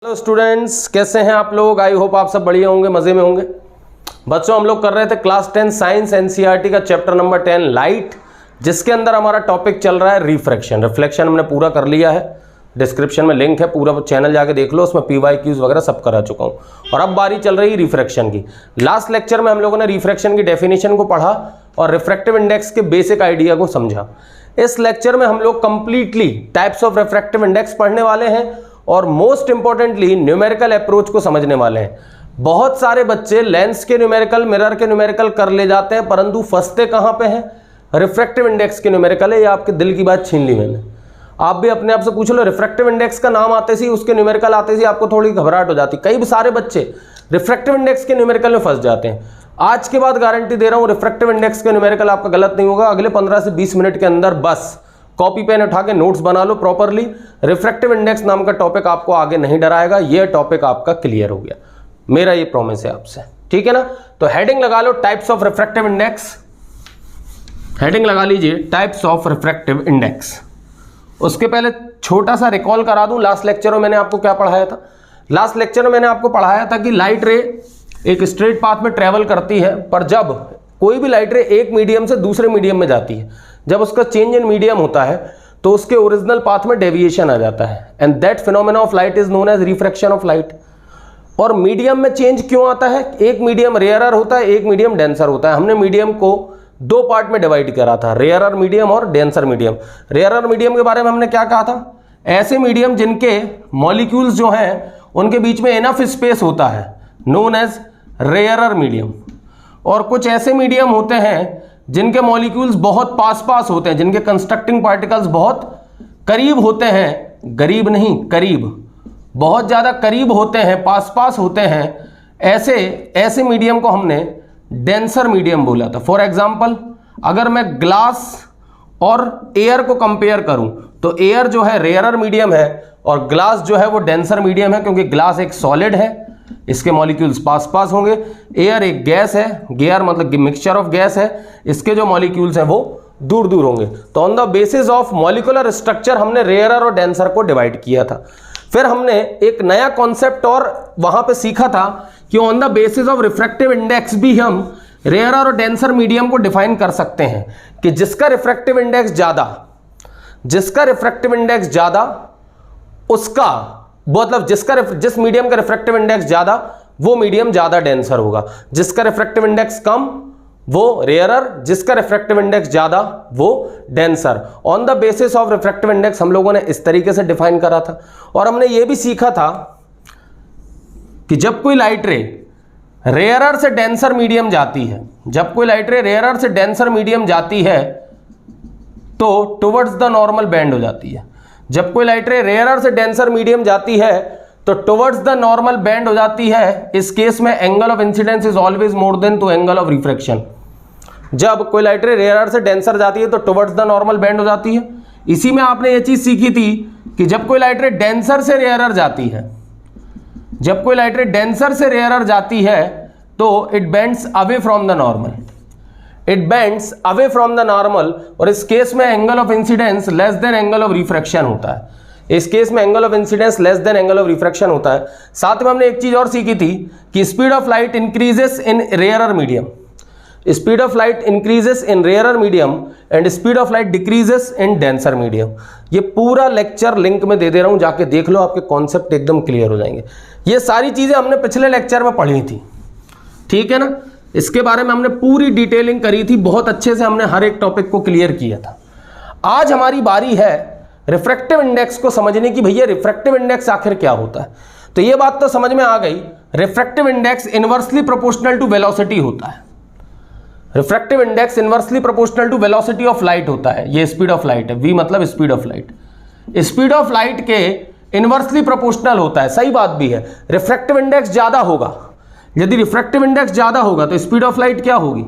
Hello students, कैसे हैं आप लोग। आई होप आप सब बढ़िया होंगे, मजे में होंगे। बच्चों, हम लोग कर रहे थे क्लास 10 साइंस एनसीईआरटी का चैप्टर नंबर 10 लाइट, जिसके अंदर हमारा टॉपिक चल रहा है रिफ्रैक्शन। रिफ्लेक्शन हमने पूरा कर लिया है, डिस्क्रिप्शन में लिंक है, पूरा चैनल जाके देख लो, उसमें PYQs वगैरह सब करा चुका हूँ। और अब बारी चल रही है रिफ्रैक्शन की। लास्ट लेक्चर में हम लोगों ने रिफ्रैक्शन की डेफिनेशन को पढ़ा और रिफ्रैक्टिव इंडेक्स के बेसिक आइडिया को समझा। इस लेक्चर में हम लोग completely types of refractive index पढ़ने वाले हैं और मोस्ट इंपॉर्टेंटली न्यूमेरिकल अप्रोच को समझने वाले हैं। बहुत सारे बच्चे लेंस के न्यूमेरिकल, मिरर के न्यूमेरिकल कर ले जाते हैं, परंतु फंसते कहां पे हैं? रिफ्रैक्टिव इंडेक्स के न्यूमेरिकल है। ये आपके दिल की बात छीन ली मैंने। आप भी अपने आप से पूछ लो, रिफ्रैक्टिव इंडेक्स का नाम आते ही, उसके न्यूमेरिकल आते ही आपको थोड़ी घबराहट हो जाती। कई सारे बच्चे रिफ्रैक्टिव इंडेक्स के न्यूमेरिकल में फंस जाते हैं। आज के बाद गारंटी दे रहा हूं, रिफ्रैक्टिव इंडेक्स के न्यूमेरिकल आपका गलत नहीं होगा। अगले 15 से 20 मिनट के अंदर बस कॉपी पेन उठा के नोट्स बना लो प्रॉपरली। रिफ्रैक्टिव इंडेक्स नाम का टॉपिक आपको आगे नहीं डराएगा। ये टॉपिक आपका क्लियर हो गया, मेरा ये प्रॉमिस है आपसे, ठीक है ना। तो हेडिंग लगा लो, types of refractive index. Heading लगा लीजिए, टाइप्स ऑफ रिफ्रैक्टिव इंडेक्स। उसके पहले छोटा सा रिकॉल करा दूं, लास्ट लेक्चर में मैंने आपको क्या पढ़ाया था। लास्ट लेक्चर में मैंने आपको पढ़ाया था कि लाइट रे एक स्ट्रेट पाथ में ट्रेवल करती है, पर जब कोई भी लाइट रे एक मीडियम से दूसरे मीडियम में जाती है, जब उसका चेंज इन मीडियम होता है तो उसके ओरिजिनल पाथ में डेविएशन आ जाता है, and that phenomena of light is known as refraction of light. और मीडियम में चेंज क्यों आता है? एक मीडियम रेयरर होता है, एक मीडियम डेंसर होता है। हमने मीडियम को दो पार्ट में डिवाइड करा था, रेयरर मीडियम और डेंसर मीडियम। रेयरर मीडियम के बारे में हमने क्या कहा था? ऐसे मीडियम जिनके मॉलिक्यूल्स जो हैं उनके बीच में इनफ स्पेस होता है, नोन एज रेयरर मीडियम। और कुछ ऐसे मीडियम होते हैं जिनके मॉलिक्यूल्स बहुत पास पास होते हैं, जिनके कंस्ट्रक्टिंग पार्टिकल्स बहुत करीब होते हैं, गरीब नहीं करीब, बहुत ज़्यादा करीब होते हैं, पास पास होते हैं। ऐसे मीडियम को हमने डेंसर मीडियम बोला था। फॉर एग्जाम्पल, अगर मैं ग्लास और एयर को कंपेयर करूं तो एयर जो है रेयरर मीडियम है और ग्लास जो है वो डेंसर मीडियम है, क्योंकि ग्लास एक सॉलिड है, इसके मॉलिक्यूल्स पास पास होंगे। एयर एक गैस है, गेयर मतलब मिक्सचर ऑफ गैस है, इसके जो मॉलिक्यूल्स हैं वो दूर दूर होंगे। तो on the basis of molecular structure हमने रेयरर और डेंसर को डिवाइड किया था। फिर हमने एक नया कॉन्सेप्ट और वहां पे सीखा था कि on the basis of refractive index भी हम रेयरर और डेंसर मीडियम को डिफाइन कर सकते हैं कि जिसका रिफ्रैक्टिव इंडेक्स ज्यादा उसका मतलब जिस मीडियम का रिफ्रैक्टिव इंडेक्स ज्यादा वो मीडियम ज्यादा डेंसर होगा, जिसका रिफ्रैक्टिव इंडेक्स कम वो रेयरर, जिसका रिफ्रैक्टिव इंडेक्स ज्यादा वो denser. On the basis of refractive index हम लोगों ने इस तरीके से डिफाइन करा था। और हमने ये भी सीखा था कि जब कोई लाइट रे रेयरर से डेंसर मीडियम जाती है, तो टुवर्ड्स द नॉर्मल बेंड हो जाती है। जब कोई लाइट रे रेयरर से डेंसर मीडियम जाती है तो टुवर्ड्स द नॉर्मल बेंड हो जाती है। इस केस में angle of incidence is always more than to angle of refraction. जब कोई लाइट रे रेयरर से डेंसर जाती है तो टुवर्ड्स द नॉर्मल बेंड हो जाती है। इसी में आपने ये चीज सीखी थी कि जब कोई लाइट रे डेंसर से रेयरर जाती है, तो it bends away from the normal, और इस केस में angle of incidence less than angle of refraction होता है। साथ में हमने एक चीज और सीखी थी कि speed of light increases in rarer medium, and speed of light decreases in denser medium. ये पूरा लेक्चर लिंक में दे रहा हूं, जाके देख लो, आपके कॉन्सेप्ट एकदम क्लियर हो जाएंगे। ये सारी चीजें हमने पिछले लेक्चर में पढ़ी थी, ठीक है ना। इसके बारे में हमने पूरी डिटेलिंग करी थी, बहुत अच्छे से हमने हर एक टॉपिक को क्लियर किया था। आज हमारी बारी है रिफ्रैक्टिव इंडेक्स को समझने की। भैया रिफ्रैक्टिव इंडेक्स आखिर क्या होता है? तो ये बात तो समझ में आ गई, refractive index inversely proportional to velocity होता है। Refractive index inversely proportional to velocity of light होता है। ये स्पीड ऑफ लाइट है, v मतलब speed of light, speed of light के इनवर्सली प्रोपोर्शनल होता है। सही बात भी है, रिफ्रैक्टिव इंडेक्स ज्यादा होगा। यदि रिफ्रैक्टिव इंडेक्स ज्यादा होगा तो स्पीड ऑफ लाइट क्या होगी?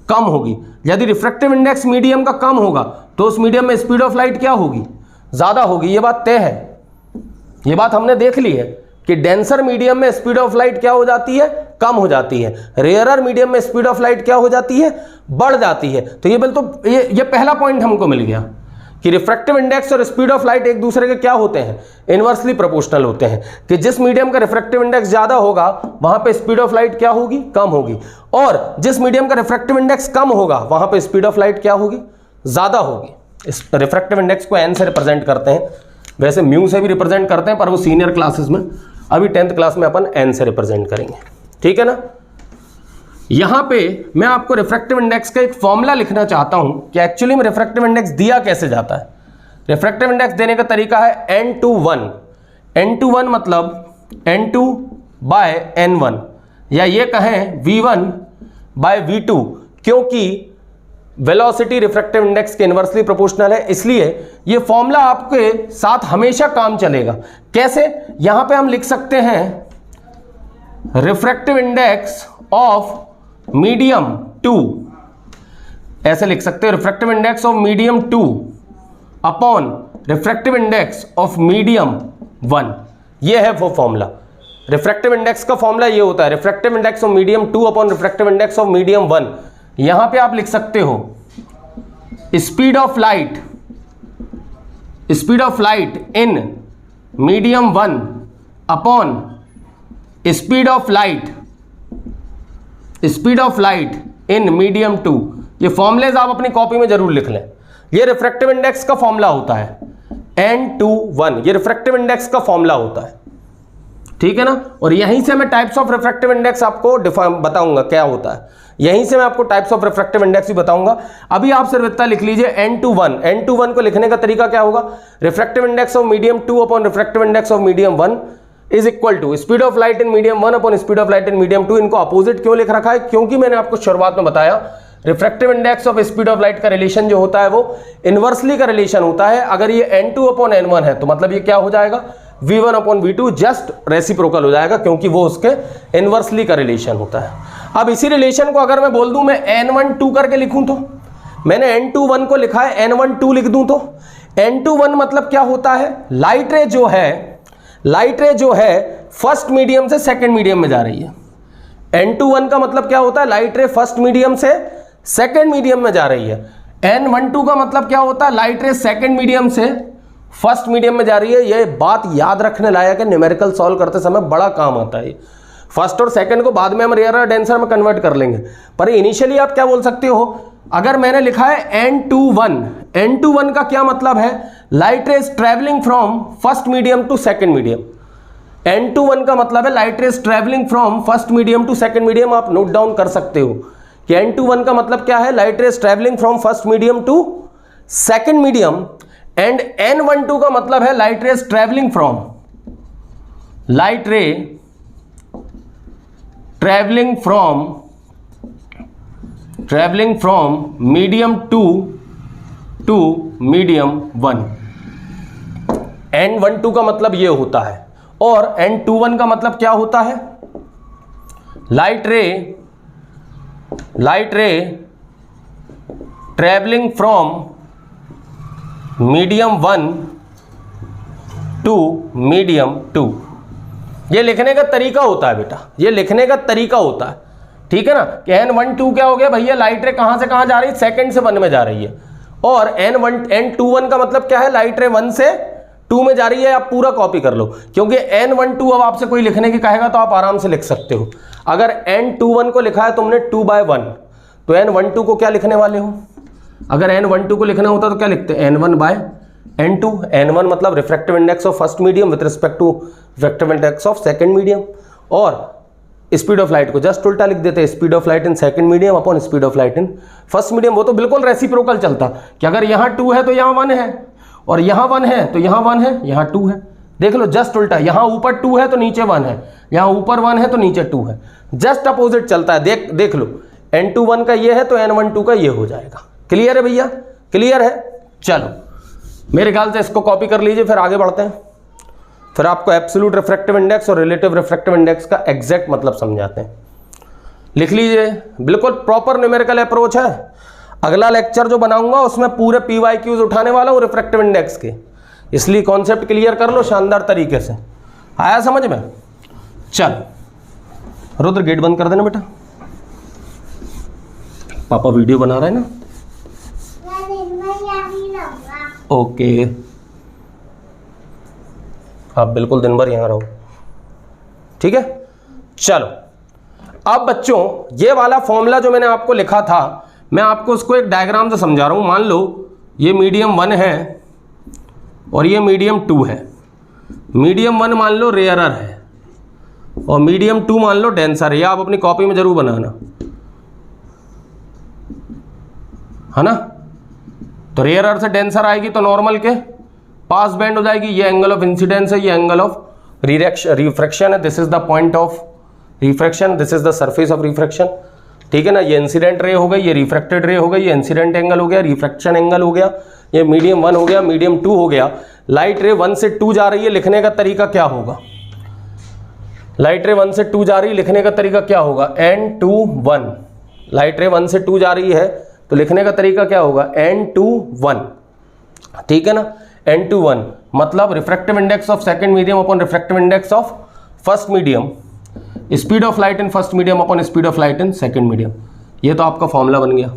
कम होगी। यदि रिफ्रैक्टिव इंडेक्स मीडियम का कम होगा तो उस मीडियम में स्पीड ऑफ लाइट क्या होगी? ज्यादा होगी। ये बात तय है, ये बात हमने देख ली है कि डेंसर मीडियम में स्पीड ऑफ लाइट क्या हो जाती है? कम हो जाती है। रेयरर मीडियम में स्पीड ऑफ लाइट क्या हो जाती है? बढ़ जाती है। तो ये पहला पॉइंट हमको मिल गया कि रिफ्रैक्टिव इंडेक्स और स्पीड ऑफ लाइट एक दूसरे के क्या होते हैं, इनवर्सली प्रोपोर्शनल होते हैं, कि जिस मीडियम का रिफ्रैक्टिव इंडेक्स ज्यादा होगा वहां पे स्पीड ऑफ लाइट क्या होगी, कम होगी, और जिस मीडियम का रिफ्रैक्टिव इंडेक्स कम होगा वहां पे स्पीड ऑफ लाइट क्या होगी, ज्यादा होगी। इस रिफ्रैक्टिव इंडेक्स को एन से रिप्रेजेंट करते हैं, वैसे म्यू से भी रिप्रेजेंट करते हैं पर वो सीनियर क्लासेस में, अभी 10th क्लास में अपन एन से रिप्रेजेंट करेंगे, ठीक है ना। यहां पे मैं आपको रिफ्रैक्टिव इंडेक्स का एक फॉर्मूला लिखना चाहता हूं कि एक्चुअली में रिफ्रैक्टिव इंडेक्स दिया कैसे जाता है। रिफ्रैक्टिव इंडेक्स देने का तरीका है n/1, n/1 मतलब n2 बाय n1, या ये कहें v1 बाय v2, क्योंकि वेलोसिटी रिफ्रैक्टिव इंडेक्स के इनवर्सली प्रोपोर्शनल है, इसलिए ये फॉर्मूला आपके साथ हमेशा काम चलेगा। कैसे, यहां पे हम लिख सकते हैं रिफ्रैक्टिव इंडेक्स ऑफ मीडियम 2, ऐसे लिख सकते हैं refractive index of medium 2 upon refractive index of medium 1, ये है वो फॉर्मूला। रिफ्रैक्टिव इंडेक्स का फॉर्मूला ये होता है refractive index of medium 2 upon refractive index of medium 1। यहां पे आप लिख सकते हो speed of light in medium 1 upon speed of light in medium 2। ये फॉर्मूलेज आप अपनी कॉपी में जरूर लिख लें। ये रिफ्रैक्टिव इंडेक्स का फॉर्मूला होता है n/1, ये रिफ्रैक्टिव इंडेक्स का फॉर्मूला होता है, ठीक है ना। और यहीं से मैं टाइप्स ऑफ रिफ्रैक्टिव इंडेक्स आपको बताऊंगा क्या होता है, यहीं से मैं आपको टाइप्स ऑफ रिफ्रैक्टिव इंडेक्स भी बताऊंगा। अभी आप सिर्फ इतना लिख लीजिए n/1, n/1 को लिखने का तरीका क्या होगा, refractive index of medium 2 upon refractive index of medium 1 is equal to speed of light in medium 1 upon speed of light in medium 2। इनको अपोजिट क्यों लिख रखा है, क्योंकि मैंने आपको शुरुआत में बताया refractive index of speed of light का रिलेशन जो होता है वो इनवर्सली का रिलेशन होता है। अगर ये n2 अपॉन n1 है तो मतलब ये क्या हो जाएगा, v1 upon v2 just reciprocal हो जाएगा, क्योंकि वो उसके इनवर्सली का रिलेशन होता है। अब इसी रिलेशन को अगर मैं बोल दूं मैं n1 2 करके लिखूं, तो मैंने n2 1 को लिखा है n1 2 लिख दूं, तो n2 1 मतलब क्या होता है, लाइट रे जो है फर्स्ट मीडियम से सेकंड मीडियम में जा रही है। n2 1 का मतलब क्या होता है, लाइट रे फर्स्ट मीडियम से सेकंड मीडियम में जा रही है। n1 2 का मतलब क्या होता है, लाइट रे सेकंड मीडियम से फर्स्ट मीडियम में जा रही है। ये बात याद रखने लायक है, न्यूमेरिकल सॉल्व करते समय बड़ा काम आता है। फर्स्ट और सेकंड को बाद में हम रेयर और डेंसर में कन्वर्ट कर लेंगे, पर इनिशियली आप क्या बोल सकते हो, अगर मैंने लिखा है n/1 का क्या मतलब है, light rays travelling from first medium to second medium. n/1 का मतलब है light rays travelling from first medium to second medium. आप नोट डाउन कर सकते हो कि n/1 का मतलब क्या है, light rays travelling from first medium to second medium, and n/2 का मतलब है light rays travelling from medium 2 to medium 1। n/2 का मतलब ये होता है, और n/1 का मतलब क्या होता है, light ray travelling from medium 1 to medium 2। ये लिखने का तरीका होता है बेटा, ये लिखने का तरीका होता है, ठीक है ना। कि n/1 2 क्या हो गया भैया, लाइट रे कहां से कहां जा रही है, सेकंड से 1 में जा रही है। और n/1 का मतलब क्या है, लाइट रे 1 से 2 में जा रही है। आप पूरा कॉपी कर लो, क्योंकि n/2 अब आपसे कोई लिखने की कहेगा तो आप आराम से लिख सकते हो। अगर n/1 को लिखा है तुमने 2/1, तो n/2 को क्या लिखने वाले हो, अगर n/2 को लिखना होता तो क्या लिखते, n1/n2। n1 मतलब refractive index of first medium with respect to refractive index of second medium, और स्पीड ऑफ लाइट को जस्ट उल्टा लिख देते, speed of light in second medium upon speed of light in first medium. वो तो बिल्कुल reciprocal चलता कि अगर यहाँ 2 है तो यहाँ 1 है, और यहाँ 1 है तो यहाँ 1 है, यहाँ 2 है। देख लो जस्ट उल्टा, यहाँ ऊपर 2 है तो नीचे 1 है, यहाँ ऊपर 1 है तो नीचे 2 है, जस्ट अपोजिट चलता है। देख लो n/1 का ये है तो n/2 का ये हो जाएगा। क्लियर है भैया, क्लियर है। चलो मेरे ख्याल से इसको कॉपी कर लीजिए, फिर आगे बढ़ते हैं। फिर आपको एब्सोल्यूट रिफ्रैक्टिव इंडेक्स और रिलेटिव रिफ्रैक्टिव इंडेक्स का एग्जैक्ट मतलब समझाते हैं। लिख लीजिए, बिल्कुल प्रॉपर न्यूमेरिकल अप्रोच है। अगला लेक्चर जो बनाऊंगा उसमें पूरे PYQs उठाने वाला हूँ रिफ्रैक्टिव इंडेक्स के, इसलिए कॉन्सेप्ट क्लियर कर लो शानदार तरीके से। आया समझ में? चल रुद्र गेट बंद कर देना बेटा, पापा वीडियो बना रहा है ना। ओके, आप बिल्कुल दिन भर यहां रहो, ठीक है। चलो अब बच्चों ये वाला फॉर्मूला जो मैंने आपको लिखा था, मैं आपको उसको एक डायग्राम से समझा रहा हूं। मान लो ये मीडियम 1 है और ये मीडियम 2 है। मीडियम 1 मान लो रेयरर है और मीडियम 2 मान लो डेंसर है। ये आप अपनी कॉपी में जरूर बनाना, है ना। तो रेयरर से डेंसर आएगी तो नॉर्मल के पास बैंड हो जाएगी। ये एंगल ऑफ इंसिडेंस है, ये एंगल ऑफ रिफ्रैक्शन है। This is the point of refraction, this is the surface of refraction, ठीक है ना। ये इंसिडेंट रे हो गई, ये रिफ्रैक्टेड रे हो गई, ये इंसिडेंट एंगल हो गया, रिफ्रैक्शन एंगल हो गया। ये मीडियम 1 हो गया, मीडियम 2 हो गया। लाइट रे 1 से 2 जा रही है, लिखने का तरीका क्या होगा? लाइट रे 1 से 2 जा रही है, लिखने का तरीका क्या होगा? N21। लाइट रे 1 से 2 जा रही है तो लिखने का तरीका क्या होगा? N21, ठीक है ना। N21 मतलब refractive index of second medium upon refractive index of first medium, speed of light in first medium upon speed of light in second medium. ये तो आपका फॉर्मूला बन गया।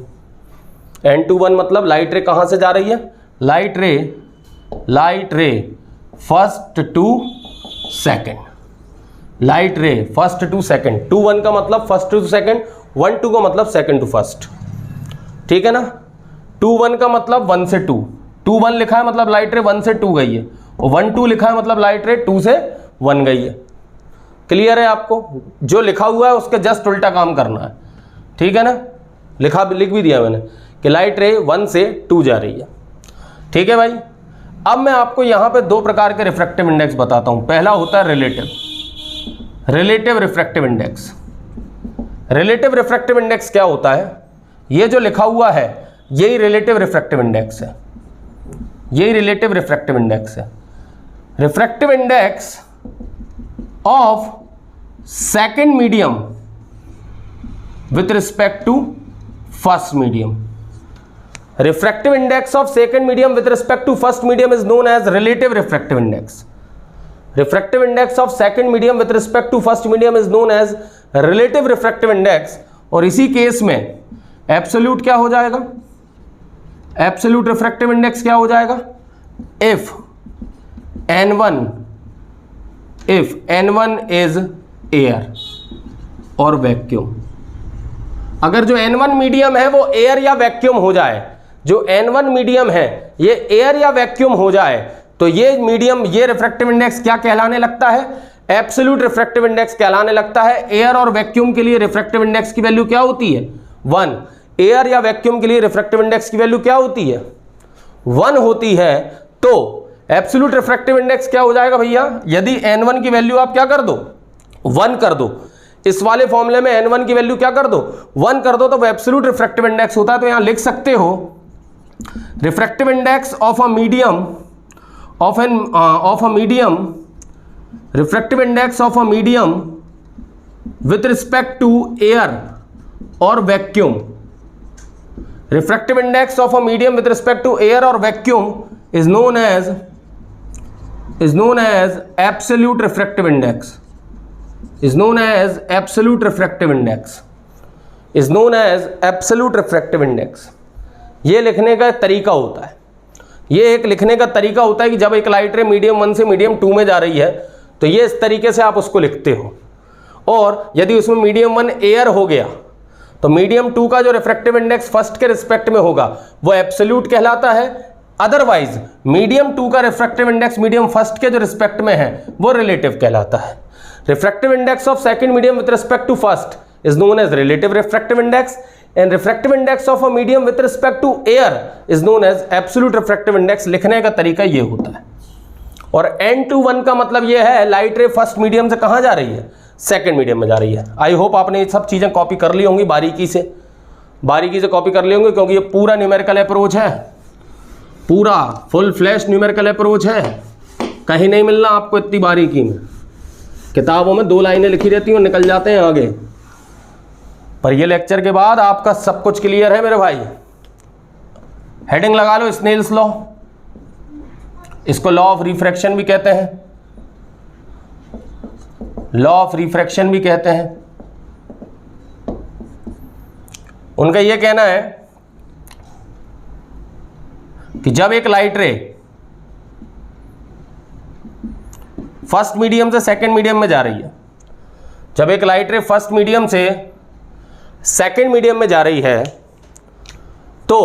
N21 मतलब लाइट रे कहां से जा रही है? Light ray first to second, light ray first to second. 2-1 का मतलब फर्स्ट टू सेकंड, 1-2 का मतलब सेकंड टू फर्स्ट, ठीक है ना। 2-1 का मतलब 1 से 2, 2-1 लिखा है मतलब लाइट रे 1 से 2 गई है, और 1-2 लिखा है मतलब लाइट रे 2 से 1 गई है। क्लियर है आपको? जो लिखा हुआ है उसके जस्ट उल्टा काम करना है, ठीक है ना। लिख भी दिया मैंने कि लाइट रे 1 से 2 जा रही है, ठीक है भाई। अब मैं आपको यहां पे 2 प्रकार के रिफ्रैक्टिव इंडेक्स बताता हूं। पहला होता है relative refractive index. Relative refractive index क्या होता है? ये जो लिखा हुआ है यही रिलेटिव रिफ्रैक्टिव इंडेक्स है, यही रिलेटिव रिफ्रैक्टिव इंडेक्स है। Refractive index of second medium with respect to first medium. Refractive index of second medium with respect to first medium is known as relative refractive index. Refractive index of second medium with respect to first medium is known as relative refractive index. और इसी case में absolute क्या हो जाएगा? Absolute refractive index क्या हो जाएगा? If N1 is air और वैक्यूम। अगर जो N1 मीडियम है वो एयर या वैक्यूम हो जाए, जो N1 मीडियम है ये एयर या वैक्यूम हो जाए, तो ये मीडियम, ये रिफ्रैक्टिव इंडेक्स क्या कहलाने लगता है? एब्सोल्यूट रिफ्रैक्टिव इंडेक्स कहलाने लगता है। एयर और वैक्यूम के लिए रिफ्रैक्टिव इंडेक्स की वैल्यू क्या होती है? 1। एयर या वैक्यूम के लिए रिफ्रैक्टिव इंडेक्स की वैल्यू क्या होती है? 1 होती है। तो एब्सोल्यूट रिफ्रैक्टिव इंडेक्स क्या हो जाएगा भैया? यदि N1 की वैल्यू आप क्या कर दो? 1 कर दो। इस वाले फॉर्मूले में N1 की वैल्यू क्या कर दो? 1 कर दो, तो वो एब्सोल्यूट रिफ्रैक्टिव इंडेक्स होता है। तो यहां लिख सकते हो refractive index of a medium refractive index of a medium with respect to air और vacuum. Refractive index of a medium with respect to air और vacuum is known as absolute refractive index, is known as absolute refractive index, is known as absolute refractive index। ये लिखने का तरीका होता है, ये एक लिखने का तरीका होता है कि जब एक लाइट रे मीडियम 1 से मीडियम 2 में जा रही है तो ये इस तरीके से आप उसको लिखते हो। और यदि उसमें मीडियम 1 एयर हो गया तो मीडियम 2 का जो रिफ्रैक्टिव इंडेक्स फर्स्ट के रिस्पेक्ट में होगा वो एब्सोल्यूट कहलाता है। अदरवाइज मीडियम 2 का रिफ्रैक्टिव इंडेक्स मीडियम फर्स्ट के जो रिस्पेक्ट में है वो रिलेटिव कहलाता है। Refractive index of second medium with respect to first is known as relative refractive index and refractive index of a medium with respect to air is known as absolute refractive index. लिखने का तरीका ये होता है। और N21 का मतलब ये है लाइट रे फर्स्ट मीडियम से कहां जा रही है? सेकंड मीडियम में जा रही है। आई होप आपने ये सब चीजें कॉपी कर ली होंगी, बारीकी से कॉपी कर ली होंगी, क्योंकि ये पूरा न्यूमेरिकल अप्रोच है, पूरा फुल फ्लैश न्यूमेरिकल अप्रोच है। कहीं नहीं मिलना आपको इतनी बारीकी में। किताबों में 2 लाइनें लिखी रहती हैं, निकल जाते हैं आगे, पर ये लेक्चर के बाद आपका सब कुछ क्लियर है मेरे भाई। हेडिंग लगा लो स्नेल्स लॉ, इसको लॉ ऑफ रिफ्रैक्शन भी कहते हैं, लॉ ऑफ रिफ्रैक्शन भी कहते हैं। उनका यह कहना है कि जब एक लाइट रे फर्स्ट मीडियम से सेकंड मीडियम में जा रही है, जब एक लाइट रे फर्स्ट मीडियम से सेकंड मीडियम में जा रही है तो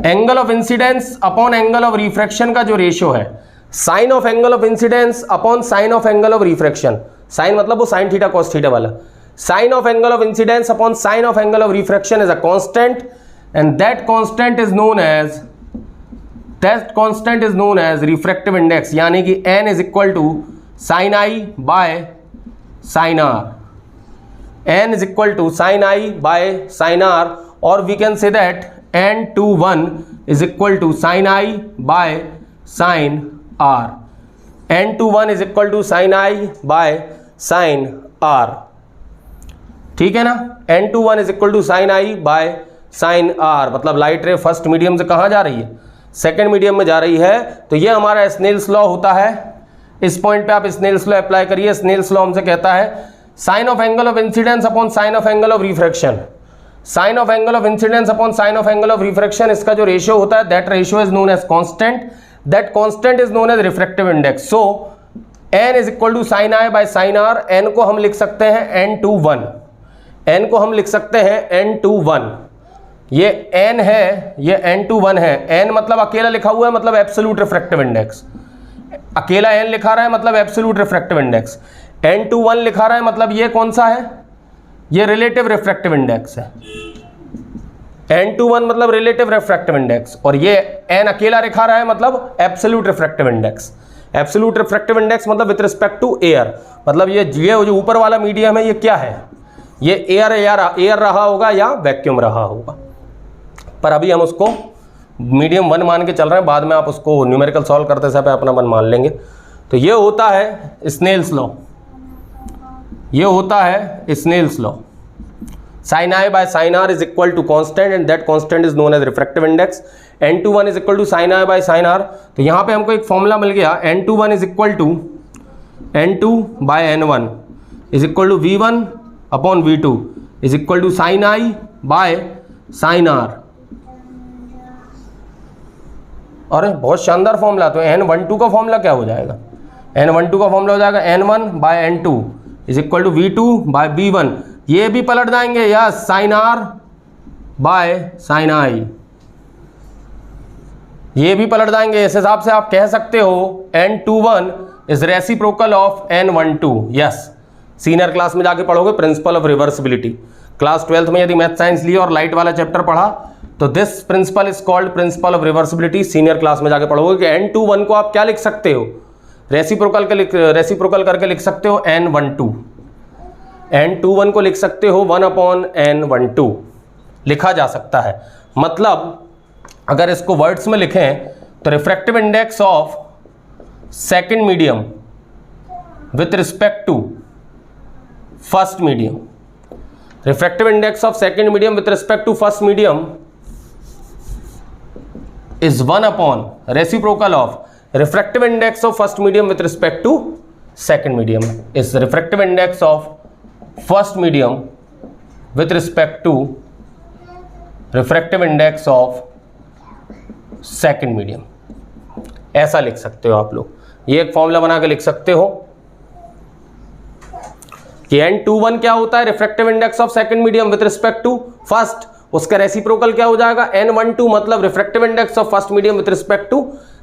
angle of incidence upon angle of refraction का जो रेशियो है, sine of angle of incidence upon sine of angle of refraction, sine मतलब वो साइन थीटा कॉस थीटा वाला, sine of angle of incidence upon sine of angle of refraction is a constant and that constant is known as refractive index, यानी कि n is equal to sine i by sine r, n is equal to sin I by sin R, or we can say that n21 is equal to sin I by sin R, n21 is equal to sin I by sin R, ठीक है ना। n21 is equal to sin I by sin R, मतलब light ray first medium से कहाँ जा रही है, second medium में जा रही है, तो ये हमारा स्नेल्स लॉ होता है। इस पॉइंट पे आप स्नेल्स लॉ अप्लाई करिए। स्नेल्स लॉ हमसे कहता है sine of angle of incidence upon sine of angle of refraction, sine of angle of incidence upon sine of angle of refraction, इसका जो रेशियो होता है that ratio is known as constant, that constant is known as refractive index. So n is equal to sine i by sine r, n को हम लिख सकते हैं n21, n को हम लिख सकते हैं n21, ये n है, ये n21 है। n मतलब अकेला लिखा हुआ है, मतलब एब्सोल्यूट रिफ्रैक्टिव इंडेक्स, अकेला n लिखा रहा है मतलब एब्सोल्यूट रिफ्रैक्टिव इंडेक्स, n21 लिखा रहा है मतलब ये कौन सा है, ये रिलेटिव रिफ्रैक्टिव इंडेक्स है, n21 मतलब रिलेटिव रिफ्रैक्टिव इंडेक्स, और ये n अकेला लिखा रहा है मतलब absolute refractive index. Absolute refractive index मतलब विद रिस्पेक्ट टू एयर, मतलब ये जो ऊपर वाला मीडियम है ये क्या है, ये एयर रहा होगा या वैक्यूम रहा होगा, पर अभी हम उसको मीडियम 1 मान के चल रहे हैं, बाद में आप उसको न्यूमेरिकल सॉल्व करते समय अपना मन मान लेंगे। तो ये होता है स्नेल्स लॉ, ये होता है Snell's law. Sine i by sine r is equal to constant and that constant is known as refractive index, n21 is equal to sine i by sine r. तो यहाँ पे हमको एक फॉर्मूला मिल गया, n21 is equal to n2 by n1 is equal to v1 upon v2 is equal to sine i by sine r. अरे बहुत शानदार फॉर्मूला। तो n12 का फॉर्मूला क्या हो जाएगा, n12 का फॉर्मूला हो जाएगा n1 by n2 is equal to v2 by v1, ये भी पलट जाएंगे या sine r by sine i, ये भी पलट जाएंगे। इस हिसाब से आप कह सकते हो n21 is reciprocal of n12। Yes, senior class में जाके पढ़ोगे principle of reversibility, class 12th में यदि मैथ साइंस लिया और लाइट वाला चैप्टर पढ़ा तो this principle is called principle of reversibility. Senior class में जाके पढ़ोगे कि n21 को आप क्या लिख सकते हो, रेसिप्रोकल करके लिख सकते हो n12, n21 को लिख सकते हो 1 अपॉन n12 लिखा जा सकता है। मतलब अगर इसको वर्ड्स में लिखें तो refractive index of second medium with respect to first medium, refractive index of second medium with respect to first medium is 1 upon reciprocal of refractive index of first medium with respect to second medium is refractive index of first medium with respect to refractive index of second medium। ऐसा लिख सकते हो आप लोग, ये एक formula बना के लिख सकते हो कि n21 क्या होता है, refractive index of second medium with respect to first, उसका रेसिप्रोकल क्या हो जाएगा n12 मतलब refractive index of first medium with respect to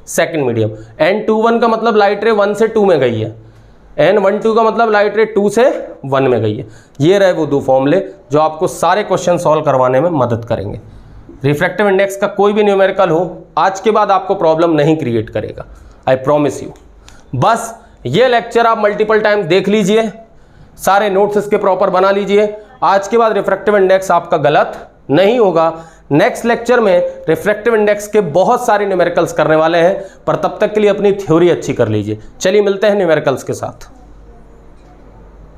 second medium. n21 का मतलब लाइट रे 1 से 2 में गई है, n12 का मतलब लाइट रे 2 से 1 में गई है। ये रहे वो दो फॉर्मूले जो आपको सारे क्वेश्चन सॉल्व करवाने में मदद करेंगे। रिफ्रैक्टिव इंडेक्स का कोई भी न्यूमेरिकल हो आज के बाद आपको प्रॉब्लम नहीं क्रिएट करेगा, आई प्रॉमिस यू। बस ये लेक्चर आप मल्टीपल टाइम देख लीजिए, सारे नोट्स इसके प्रॉपर बना लीजिए, आज के बाद रिफ्रैक्टिव इंडेक्स आपका गलत नहीं होगा। नेक्स्ट लेक्चर में रिफ्रैक्टिव इंडेक्स के बहुत सारे न्यूमेरिकल्स करने वाले हैं, पर तब तक के लिए अपनी थ्योरी अच्छी कर लीजिए। चलिए मिलते हैं न्यूमेरिकल्स के साथ।